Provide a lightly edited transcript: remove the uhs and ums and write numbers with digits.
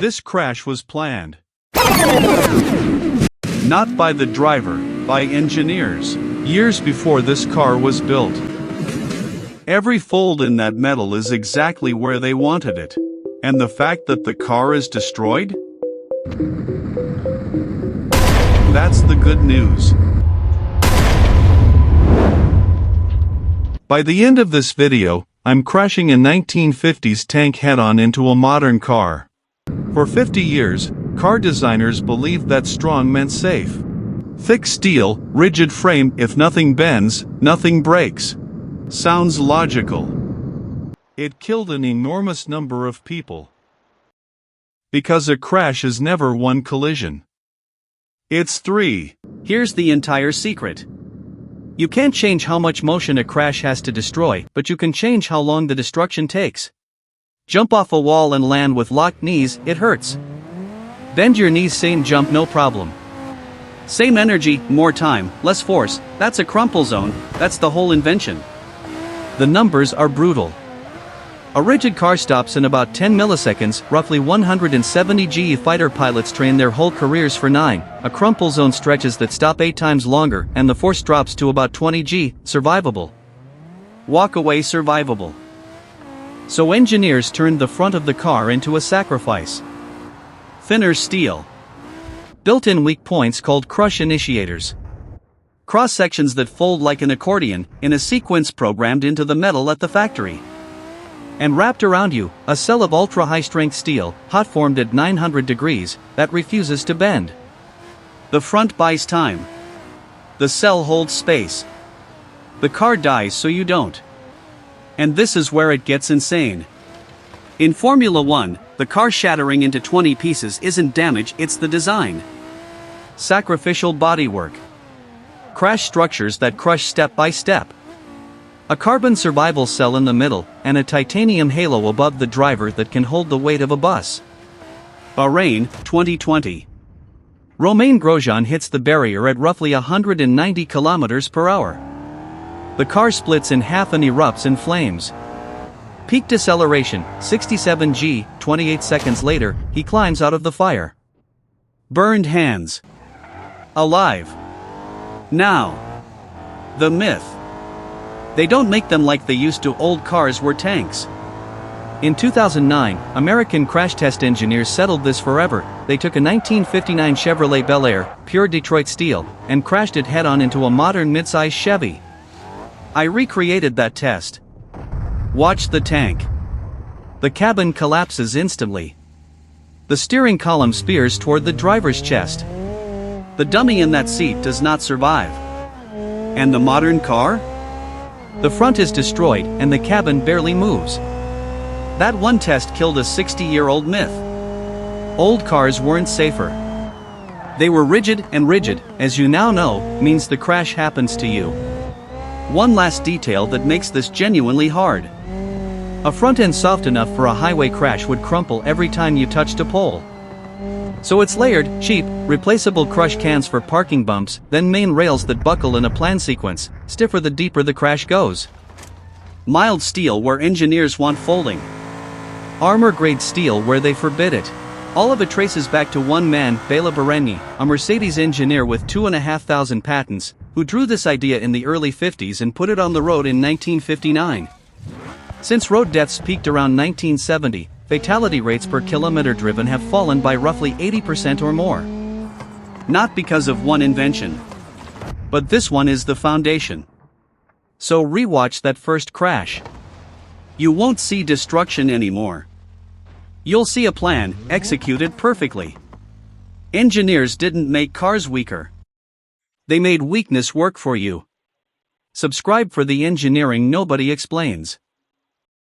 This crash was planned. Not by the driver, by engineers, years before this car was built. Every fold in that metal is exactly where they wanted it. And the fact that the car is destroyed? That's the good news. By the end of this video, I'm crashing a 1950s tank head-on into a modern car. For 50 years, car designers believed that strong meant safe. Thick steel, rigid frame, if nothing bends, nothing breaks. Sounds logical. It killed an enormous number of people. Because a crash is never one collision. It's three. Here's the entire secret. You can't change how much motion a crash has to destroy, but you can change how long the destruction takes. Jump off a wall and land with locked knees, it hurts. Bend your knees, same jump, no problem. Same energy, more time, less force, that's a crumple zone, that's the whole invention. The numbers are brutal. A rigid car stops in about 10 milliseconds, roughly 170 GE fighter pilots train their whole careers for 9, a crumple zone stretches that stop 8 times longer, and the force drops to about 20 G, survivable. Walk away, survivable. So engineers turned the front of the car into a sacrifice. Thinner steel. Built-in weak points called crush initiators. Cross-sections that fold like an accordion, in a sequence programmed into the metal at the factory. And wrapped around you, a cell of ultra-high-strength steel, hot-formed at 900 degrees, that refuses to bend. The front buys time. The cell holds space. The car dies so you don't. And this is where it gets insane. In Formula 1, the car shattering into 20 pieces isn't damage, it's the design. Sacrificial bodywork. Crash structures that crush step by step. A carbon survival cell in the middle, and a titanium halo above the driver that can hold the weight of a bus. Bahrain, 2020. Romain Grosjean hits the barrier at roughly 190 km per hour. The car splits in half and erupts in flames. Peak deceleration, 67 G, 28 seconds later, he climbs out of the fire. Burned hands. Alive. Now. The myth. They don't make them like they used to. Old cars were tanks. In 2009, American crash test engineers settled this forever. They took a 1959 Chevrolet Bel Air, pure Detroit steel, and crashed it head-on into a modern midsize Chevy. I recreated that test. Watch the tank. The cabin collapses instantly. The steering column spears toward the driver's chest. The dummy in that seat does not survive. And the modern car? The front is destroyed and the cabin barely moves. That one test killed a 60-year-old myth. Old cars weren't safer. They were rigid, and rigid, as you now know, means the crash happens to you. One last detail that makes this genuinely hard. A front end soft enough for a highway crash would crumple every time you touched a pole. So it's layered, cheap, replaceable crush cans for parking bumps, then main rails that buckle in a plan sequence, stiffer the deeper the crash goes. Mild steel where engineers want folding. Armor-grade steel where they forbid it. All of it traces back to one man, Bela Bareni, a Mercedes engineer with 2,500 patents, who drew this idea in the early 50s and put it on the road in 1959. Since road deaths peaked around 1970, fatality rates per kilometer driven have fallen by roughly 80% or more. Not because of one invention. But this one is the foundation. So rewatch that first crash. You won't see destruction anymore. You'll see a plan, executed perfectly. Engineers didn't make cars weaker. They made weakness work for you. Subscribe for the engineering nobody explains.